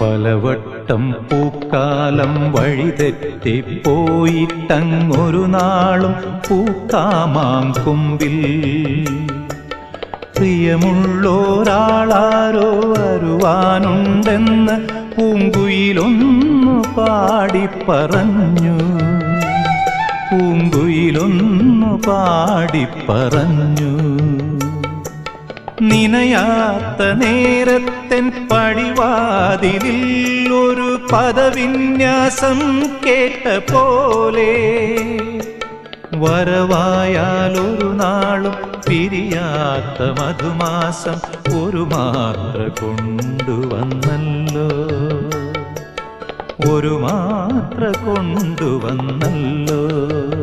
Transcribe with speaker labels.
Speaker 1: പലവട്ടം പൂക്കാലം വഴിതെറ്റിപ്പോയിട്ടങ്ങൊരു നാളും പൂക്കാമാങ്കൊമ്പിൽ പ്രിയമുള്ളോരാളാരോ വരുവാനുണ്ടെന്ന് പൂങ്കുയിലൊന്നു പാടിപ്പറഞ്ഞു. പൂങ്കുയിലൊന്നു പാടിപ്പറഞ്ഞു. നിനയാത്ത നേരത്തെൻ പടിവാതിലിൽ ഒരു പദവിന്യാസം കേട്ട പോലെ വരവായാലൊരു നാളും പിരിയാത്ത മധുമാസം ഒരു മാത്ര കൊണ്ടുവന്നല്ലോ. ഒരു മാത്ര കൊണ്ടുവന്നല്ലോ.